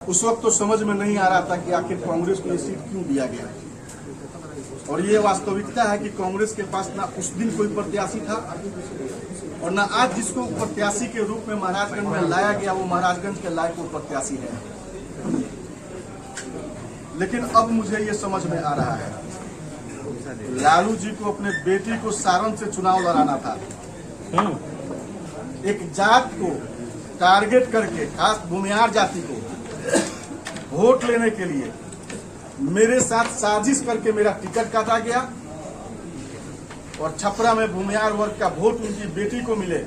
उस वक्त तो समझ में नहीं आ रहा था कि आखिर कांग्रेस को ये सीट क्यों दिया गया। और ये वास्तविकता है कि कांग्रेस के पास ना उस दिन कोई प्रत्याशी था और ना आज जिसको प्रत्याशी के रूप में महाराजगंज में लाया गया वो महाराजगंज के लायक वो प्रत्याशी है। लेकिन अब मुझे ये समझ में आ रहा है, लालू जी को अपने बेटी को सारण से चुनाव लड़ाना था। एक जात को टारगेट करके, खास भूमिहार जाति को वोट लेने के लिए मेरे साथ साजिश करके मेरा टिकट काटा गया और छपरा में भूमिहार वर्ग का वोट उनकी बेटी को मिले,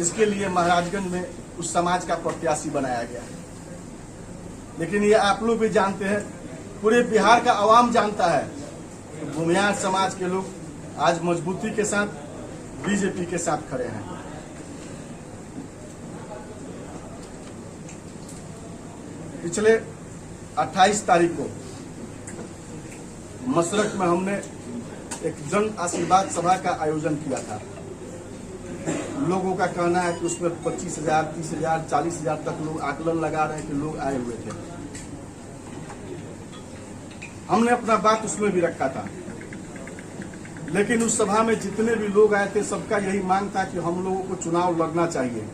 इसके लिए महाराजगंज में उस समाज का प्रत्याशी बनाया गया। लेकिन ये आप लोग भी जानते हैं, पूरे बिहार का आवाम जानता है कि भूमिहार समाज के लोग आज मजबूती के साथ बीजेपी के साथ खड़े हैं। पिछले 28 तारीख को मसरक में हमने एक जन आशीर्वाद सभा का आयोजन किया था। लोगों का कहना है कि उसमें 25,000, 30,000, 40,000 तक लोग आकलन लगा रहे हैं कि लोग आए हुए थे। हमने अपना बात उसमें भी रखा था, लेकिन उस सभा में जितने भी लोग आए थे सबका यही मांग था कि हम लोगों को चुनाव लड़ना चाहिए।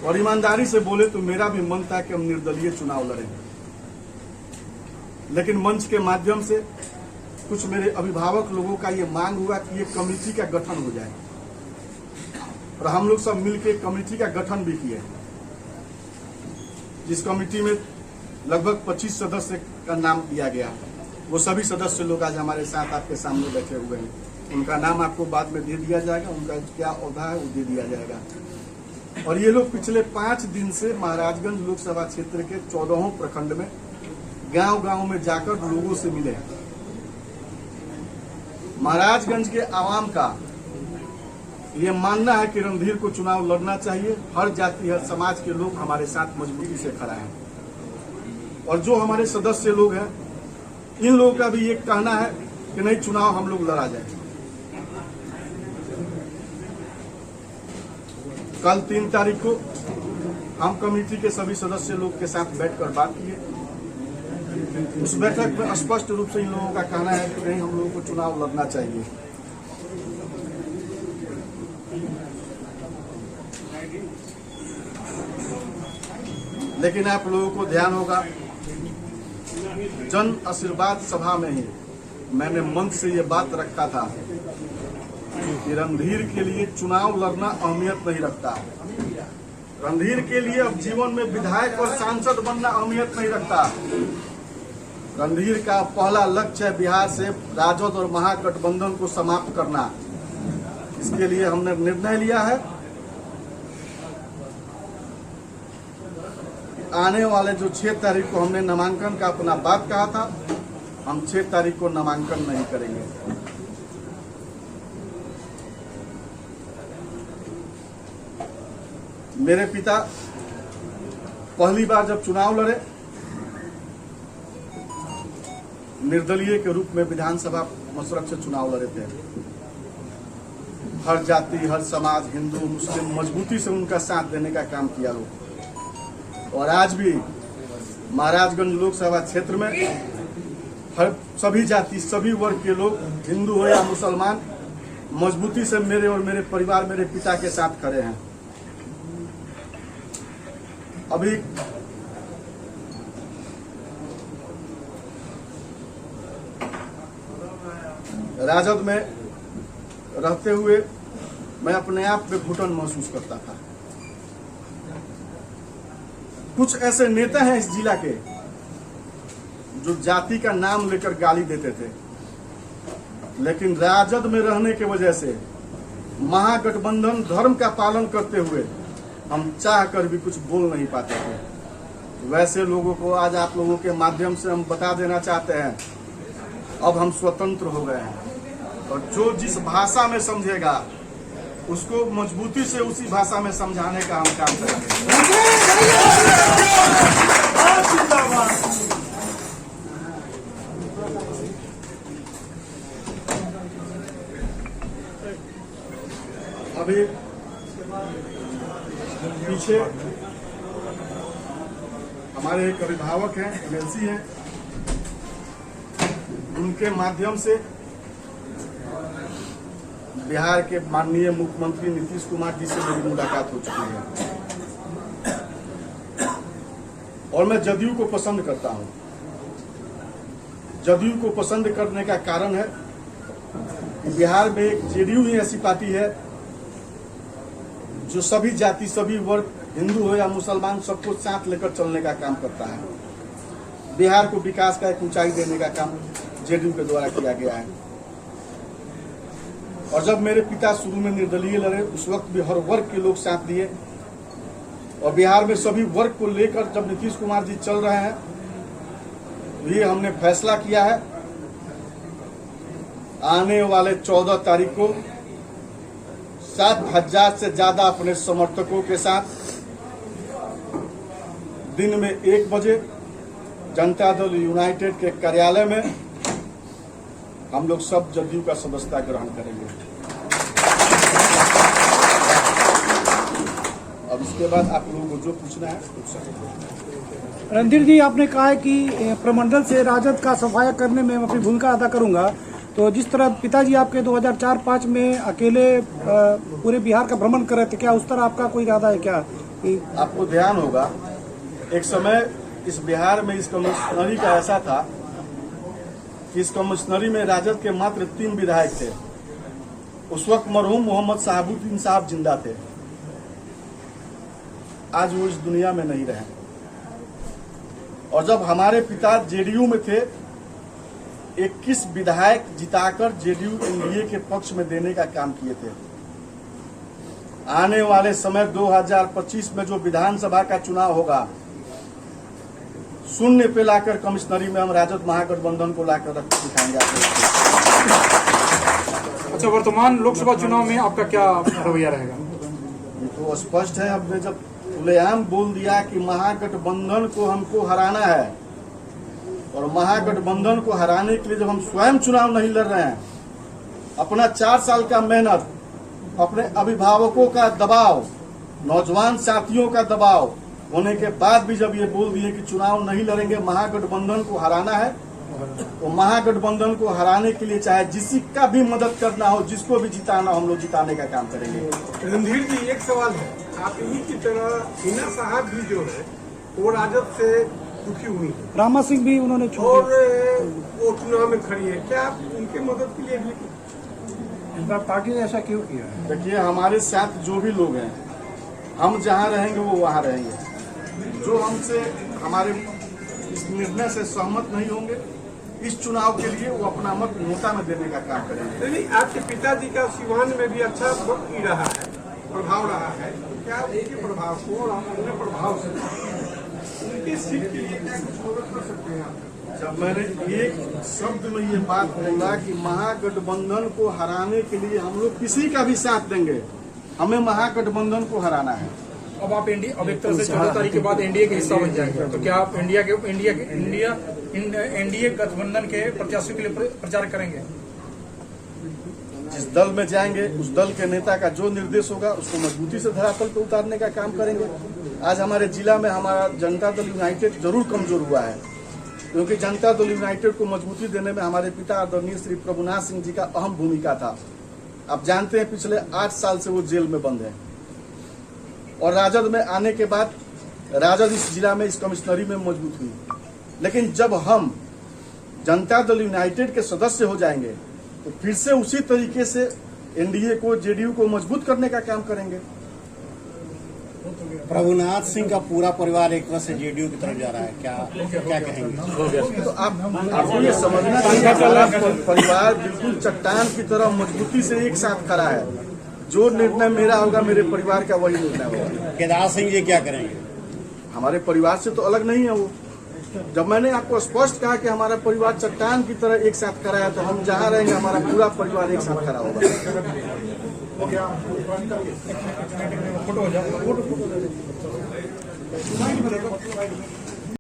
और ईमानदारी से बोले तो मेरा भी मन था कि हम निर्दलीय चुनाव लड़ें, लेकिन मंच के माध्यम से कुछ मेरे अभिभावक लोगों का ये मांग हुआ कि ये कमेटी का गठन हो जाए और हम लोग सब मिलकर कमेटी का गठन भी किए, जिस कमेटी में लगभग 25 सदस्य का नाम दिया गया। वो सभी सदस्य लोग आज हमारे साथ आपके सामने बैठे हुए हैं। उनका नाम आपको बाद में दे दिया जाएगा, उनका क्या ओहदा है वो दे दिया जाएगा। और ये लोग पिछले 5 दिन से महाराजगंज लोकसभा क्षेत्र के 14 प्रखंड में गांव-गांव में जाकर लोगों से मिले। महाराजगंज के आवाम का ये मानना है कि रणधीर को चुनाव लड़ना चाहिए। हर जाति, हर समाज के लोग हमारे साथ मजबूती से खड़ा हैं। और जो हमारे सदस्य लोग हैं, इन लोगों का भी ये कहना है कि नहीं, चुनाव हम लोग लड़ा जाए। कल 3 तारीख को हम कमेटी के सभी सदस्य लोग के साथ बैठकर बात किए। उस बैठक में स्पष्ट रूप से इन लोगों का कहना है कि नहीं, हम लोगों को चुनाव लड़ना चाहिए। लेकिन आप लोगों को ध्यान होगा, जन आशीर्वाद सभा में ही मैंने मंच से ये बात रखा था कि रणधीर के लिए चुनाव लड़ना अहमियत नहीं रखता। रणधीर के लिए अब जीवन में विधायक और सांसद बनना अहमियत नहीं रखता। रणधीर का पहला लक्ष्य है बिहार से राजद और महागठबंधन को समाप्त करना। इसके लिए हमने निर्णय लिया है, आने वाले जो 6 तारीख को हमने नामांकन का अपना बात कहा था, हम 6 तारीख को नामांकन नहीं करेंगे। मेरे पिता पहली बार जब चुनाव लड़े, निर्दलीय के रूप में विधानसभा मसरक से चुनाव लड़े थे। हर जाति, हर समाज, हिंदू मुस्लिम मजबूती से उनका साथ देने का काम किया लोग। और आज भी महाराजगंज लोकसभा क्षेत्र में हर सभी जाति, सभी वर्ग के लोग, हिंदू हो या मुसलमान, मजबूती से मेरे और मेरे परिवार, मेरे पिता के साथ खड़े हैं। अभी राजद में रहते हुए मैं अपने आप में घुटन महसूस करता था। कुछ ऐसे नेता हैं इस जिला के जो जाति का नाम लेकर गाली देते थे, लेकिन राजद में रहने की वजह से महागठबंधन धर्म का पालन करते हुए हम चाह कर भी कुछ बोल नहीं पाते थे। वैसे लोगों को आज आप लोगों के माध्यम से हम बता देना चाहते हैं, अब हम स्वतंत्र हो गए हैं और जो जिस भाषा में समझेगा उसको मजबूती से उसी भाषा में समझाने का हम काम करेंगे। अभी पीछे हमारे एक अभिभावक हैं, एमएलसी हैं, उनके माध्यम से बिहार के माननीय मुख्यमंत्री नीतीश कुमार जी से मेरी मुलाकात हो चुकी है और मैं जदयू को पसंद करता हूं। जदयू को पसंद करने का कारण है कि बिहार में एक जेडीयू ही ऐसी पार्टी है जो सभी जाति, सभी वर्ग, हिंदू हो या मुसलमान, सबको साथ लेकर चलने का काम करता है। बिहार को विकास का एक ऊंचाई देने का काम जेडीयू के द्वारा किया गया है। और जब मेरे पिता शुरू में निर्दलीय लड़े, उस वक्त भी हर वर्ग के लोग साथ दिए और बिहार में सभी वर्ग को लेकर जब नीतीश कुमार जी चल रहे हैं, ये हमने फैसला किया है आने वाले 14 तारीख को 7,000 से ज्यादा अपने समर्थकों के साथ दिन में 1 बजे जनता दल यूनाइटेड के कार्यालय में हम लोग सब जदयू का सदस्यता ग्रहण करेंगे। अब इसके बाद आप लोगों को जो पूछना है पूछ सकते। रणधीर जी, आपने कहा है कि प्रमंडल से राजद का सफाया करने में अपनी भूमिका अदा करूंगा, तो जिस तरह पिताजी आपके 2004-05 में अकेले पूरे बिहार का भ्रमण कर रहे थे, क्या उस तरह आपका कोई इरादा है क्या? आपको ध्यान होगा, एक समय इस बिहार में इस कमिश्नरी का ऐसा था कि इस कमिश्नरी में राजद के मात्र 3 विधायक थे। उस वक्त मरहूम मोहम्मद शहाबुद्दीन साहब जिंदा थे। आज वो इस दुनिया में नहीं रहे। और जब हमारे पिता जेडीयू में थे, 21 विधायक जिताकर जेडीयू एनडीए के पक्ष में देने का काम किए थे। आने वाले समय 2025 में जो विधानसभा का चुनाव होगा, शून्य पे लाकर कमिश्नरी में हम राजद महागठबंधन को लाकर रख दिखाएंगे। अच्छा, वर्तमान लोकसभा चुनाव में आपका क्या रवैया रहेगा? ये तो स्पष्ट है। हमने जब खुलेआम बोल दिया कि महागठबंधन को हमको हराना है और महागठबंधन को हराने के लिए जब हम स्वयं चुनाव नहीं लड़ रहे हैं, अपना 4 साल का मेहनत, अपने अभिभावकों का दबाव, नौजवान साथियों का दबाव होने के बाद भी जब ये बोल दिए कि चुनाव नहीं लड़ेंगे, महागठबंधन को हराना है, तो महागठबंधन को हराने के लिए चाहे जिसी का भी मदद करना हो, जिसको भी जिताना, हम लोग जिताने का काम करेंगे। रणधीर जी, एक सवाल है, आप इन्हीं की तरह हिना साहब भी जो है वो राजद से दुखी हुई है, रामा सिंह भी उन्होंने और वो चुनाव में खड़ी है, क्या आप उनके मदद के लिए भी? इस बार पार्टी ने ऐसा क्यों किया है? देखिए, हमारे साथ जो भी लोग हैं, हम जहाँ रहेंगे वो वहाँ रहेंगे। जो हमसे हमारे इस निर्णय से सहमत नहीं होंगे, इस चुनाव के लिए वो अपना मत नोटा में देने का काम करेंगे। नहीं, आपके पिताजी का सिवान में भी अच्छा वक्त ही रहा है, प्रभाव रहा है, क्या उनके प्रभाव को और अपने प्रभाव से उनकी सीट के लिए क्या कुछ मदद कर सकते हैं आप? जब मैंने एक शब्द में ये बात बोला कि महागठबंधन को हराने के लिए हम लोग किसी का भी साथ देंगे, हमें महागठबंधन को हराना है। अब आप अब एक तरह से 14 तारीख के बाद एनडीए के हिस्सा बन जाएंगे, तो क्या आप एनडीए गठबंधन के प्रत्याशियों के लिए प्रचार करेंगे? जिस दल में जाएंगे उस दल के नेता का जो निर्देश होगा उसको मजबूती से धरातल पर उतारने का काम करेंगे। आज हमारे जिला में हमारा जनता दल यूनाइटेड जरूर कमजोर हुआ है, क्योंकि जनता दल यूनाइटेड को मजबूती देने में हमारे पिता आदरणीय श्री प्रभुनाथ सिंह जी का अहम भूमिका था। आप जानते हैं, पिछले 8 साल से वो जेल में बंद है और राजद में आने के बाद राजद इस जिला में, इस कमिश्नरी में मजबूत हुई। लेकिन जब हम जनता दल यूनाइटेड के सदस्य हो जाएंगे तो फिर से उसी तरीके से एनडीए को, जेडीयू को मजबूत करने का काम करेंगे। प्रभुनाथ सिंह का पूरा परिवार एक तरह से जेडीयू की तरफ जा रहा है, क्या कहेंगे? तो आपको ये समझना चाहिए, हमारा परिवार बिल्कुल चट्टान की तरह मजबूती से एक साथ खड़ा है। जो निर्णय मेरा होगा, मेरे परिवार का वही निर्णय होगा। केदार सिंह जी क्या करेंगे? हमारे परिवार से तो अलग नहीं है वो। जब मैंने आपको स्पष्ट कहा कि हमारा परिवार चट्टान की तरह एक साथ खड़ा है, तो हम जहाँ रहेंगे हमारा पूरा परिवार एक साथ खड़ा होगा। फोटो हो जाए, फोटो